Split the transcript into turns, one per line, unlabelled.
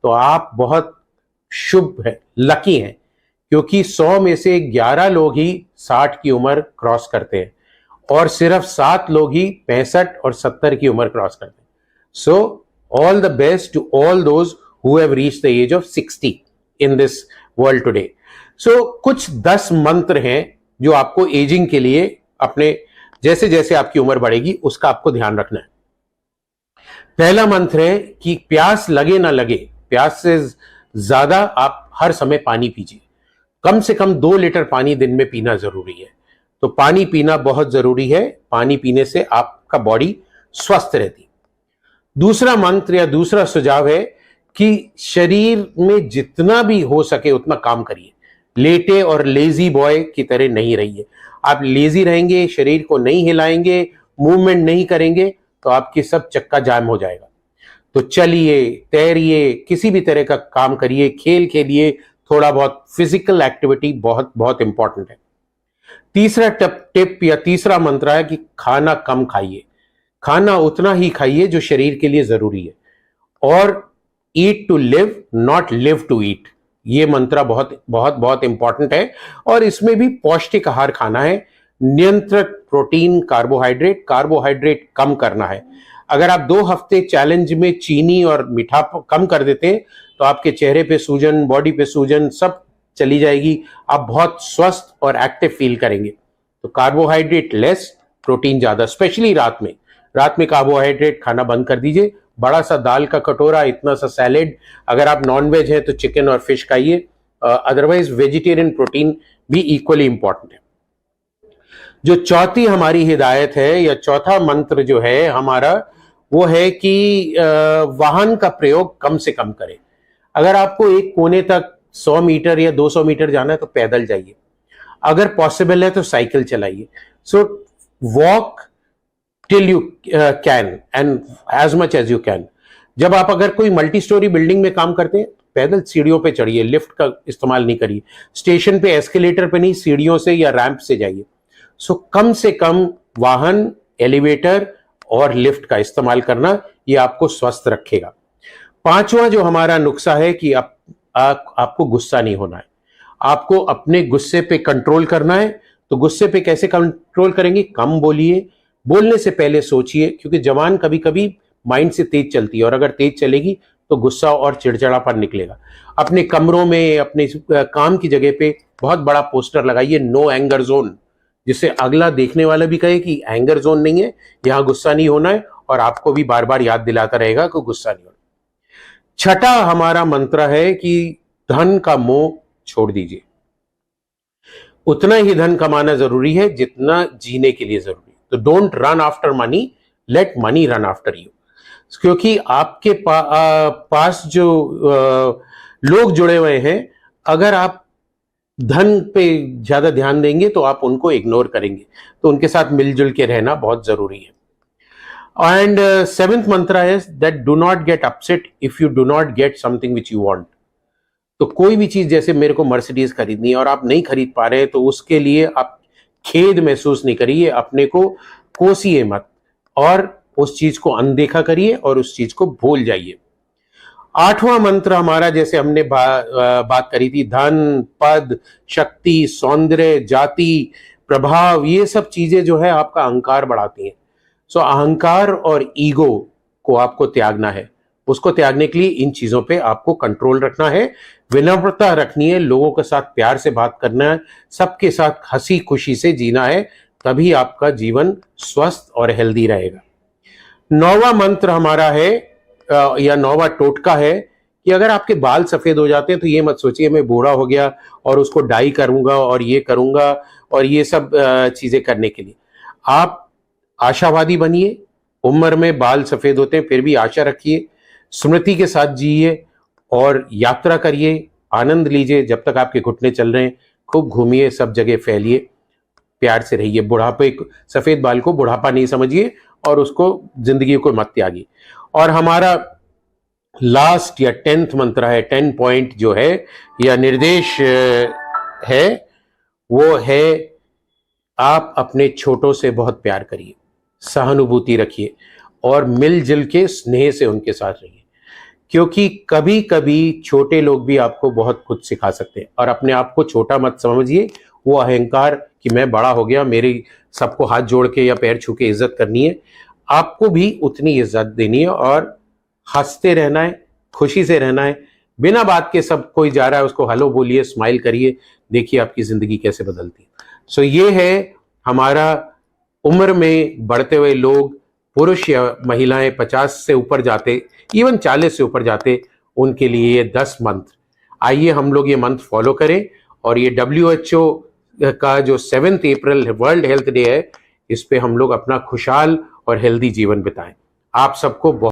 तो आप बहुत शुभ है, लकी हैं, क्योंकि 100 में से 11 लोग ही 60 की उम्र क्रॉस करते हैं और सिर्फ 7 लोग ही 65 और 70 की उम्र क्रॉस करते हैं. So all the best to all those who have reached the age of 60 in this world today. So कुछ 10 मंत्र हैं जो आपको एजिंग के लिए अपने जैसे जैसे आपकी उम्र बढ़ेगी उसका आपको ध्यान रखना है. पहला मंत्र है कि प्यास लगे ना लगे, प्यास से ज्यादा आप हर समय पानी पीजिए. कम से कम 2 लीटर पानी दिन में पीना जरूरी है. तो पानी पीना बहुत जरूरी है. पानी पीने से आपका बॉडी स्वस्थ रहती. दूसरा मंत्र या दूसरा सुझाव है कि शरीर में जितना भी हो सके उतना काम करिए. लेटे और लेजी बॉय की तरह नहीं रहिए. आप लेजी रहेंगे, शरीर को नहीं हिलाएंगे, मूवमेंट नहीं करेंगे तो आपकी सब चक्का जाम हो जाएगा. तो चलिए, तैरिए, किसी भी तरह का काम करिए, खेल खेलिए, थोड़ा बहुत फिजिकल एक्टिविटी बहुत बहुत इंपॉर्टेंट है. तीसरा टिप या तीसरा मंत्र है कि खाना कम खाइए. खाना उतना ही खाइए जो शरीर के लिए जरूरी है. और eat to live, not live to eat. ये मंत्र बहुत बहुत बहुत इंपॉर्टेंट है. और इसमें भी पौष्टिक आहार खाना है. नियंत्रित प्रोटीन, कार्बोहाइड्रेट कम करना है. अगर आप 2 हफ्ते चैलेंज में चीनी और मीठा कम कर देते हैं तो आपके चेहरे पे सूजन, बॉडी पे सूजन सब चली जाएगी. आप बहुत स्वस्थ और एक्टिव फील करेंगे. तो कार्बोहाइड्रेट लेस, प्रोटीन ज्यादा, स्पेशली रात में. रात में कार्बोहाइड्रेट खाना बंद कर दीजिए. बड़ा सा दाल का कटोरा, इतना सा सैलेड. अगर आप नॉन वेज है तो चिकन और फिश खाइए. अदरवाइज वेजिटेरियन प्रोटीन भी इक्वली इंपॉर्टेंट है. जो चौथी हमारी हिदायत है या चौथा मंत्र जो है हमारा, वो है कि वाहन का प्रयोग कम से कम करें. अगर आपको एक कोने तक 100 मीटर या 200 मीटर जाना है तो पैदल जाइए. अगर पॉसिबल है तो साइकिल चलाइए. So walk till you can and as much as you can. जब आप अगर कोई मल्टी स्टोरी बिल्डिंग में काम करते हैं, पैदल सीढ़ियों पे चढ़िए, लिफ्ट का इस्तेमाल नहीं करिए. स्टेशन पे एस्केलेटर पे नहीं, सीढ़ियों से या रैंप से जाइए. सो कम से कम वाहन, एलिवेटर और लिफ्ट का इस्तेमाल करना, ये आपको स्वस्थ रखेगा. पांचवा जो हमारा नुस्खा है कि आपको गुस्सा नहीं होना है. आपको अपने गुस्से पे कंट्रोल करना है. तो गुस्से पे कैसे कंट्रोल करेंगे? कम बोलिए. बोलने से पहले सोचिए, क्योंकि जबान कभी कभी माइंड से तेज चलती है और अगर तेज चलेगी तो गुस्सा और चिड़चिड़ापन निकलेगा. अपने कमरों में, अपने काम की जगह पे बहुत बड़ा पोस्टर लगाइए, नो एंगर जोन, जिससे अगला देखने वाला भी कहे कि एंगर जोन नहीं है, यहां गुस्सा नहीं होना है. और आपको भी बार बार याद दिलाता रहेगा कि गुस्सा नहीं होना. छठा हमारा मंत्र है कि धन का मोह छोड़ दीजिए. उतना ही धन कमाना जरूरी है जितना जीने के लिए जरूरी. तो don't run after money, late money run after you. क्योंकि आपके पास जो लोग जुड़े हुए हैं, अगर आप धन पे ज्यादा ध्यान देंगे तो आप उनको इग्नोर करेंगे. तो उनके साथ मिलजुल के रहना बहुत जरूरी है. एंड 7th मंत्र है that do not get upset if you do not get something which you want. तो कोई भी चीज, जैसे मेरे को मर्सिडीज खरीदनी है और आप नहीं खरीद पा रहे हैं, तो उसके लिए आप खेद महसूस नहीं करिए, अपने को कोसिए मत और उस चीज को अनदेखा करिए और उस चीज को भूल जाइए. 8वां मंत्र हमारा, जैसे हमने बात करी थी, धन, पद, शक्ति, सौंदर्य, जाति, प्रभाव, ये सब चीजें जो है आपका अहंकार बढ़ाती हैं. सो अहंकार और ईगो को आपको त्यागना है. उसको त्यागने के लिए इन चीजों पे आपको कंट्रोल रखना है. विनम्रता रखनी है, लोगों के साथ प्यार से बात करना है, सबके साथ हंसी खुशी से जीना है. तभी आपका जीवन स्वस्थ और हेल्दी रहेगा. 9वां मंत्र हमारा है या 9वां टोटका है कि अगर आपके बाल सफेद हो जाते हैं तो ये मत सोचिए मैं बूढ़ा हो गया और उसको डाई करूंगा और ये करूंगा और ये सब चीजें करने के लिए. आप आशावादी बनिए. उम्र में बाल सफेद होते हैं फिर भी आशा रखिए. स्मृति के साथ जिए और यात्रा करिए, आनंद लीजिए. जब तक आपके घुटने चल रहे हैं खूब घूमिए, सब जगह फैलिए, प्यार से रहिए. बुढ़ापे, सफेद बाल को बुढ़ापा नहीं समझिए और उसको, जिंदगी को मत त्यागिए. और हमारा लास्ट या 10th मंत्र है, 10 पॉइंट जो है या निर्देश है, वो है आप अपने छोटों से बहुत प्यार करिए, सहानुभूति रखिए और मिलजुल के स्नेह से उनके साथ रहिए. क्योंकि कभी कभी छोटे लोग भी आपको बहुत कुछ सिखा सकते हैं। और अपने आप को छोटा मत समझिए, वो अहंकार कि मैं बड़ा हो गया, मेरी सबको हाथ जोड़ के या पैर छू के इज्जत करनी है। आपको भी उतनी इज्जत देनी है और हंसते रहना है, खुशी से रहना है। बिना बात के सब कोई जा रहा है उसको हेलो बोलिए, स्माइल करिए, देखिए आपकी जिंदगी कैसे बदलती है। सो ये है हमारा उम्र में बढ़ते हुए लोग, पुरुष या महिलाएं 50 से ऊपर जाते, इवन 40 से ऊपर जाते, उनके लिए ये 10 मंत्र। आइए हम लोग ये मंत्र फॉलो करें और ये WHO का जो 7 अप्रैल वर्ल्ड हेल्थ डे है, इस पे हम लोग अपना खुशहाल और हेल्दी जीवन बिताएं। आप सबको बहुत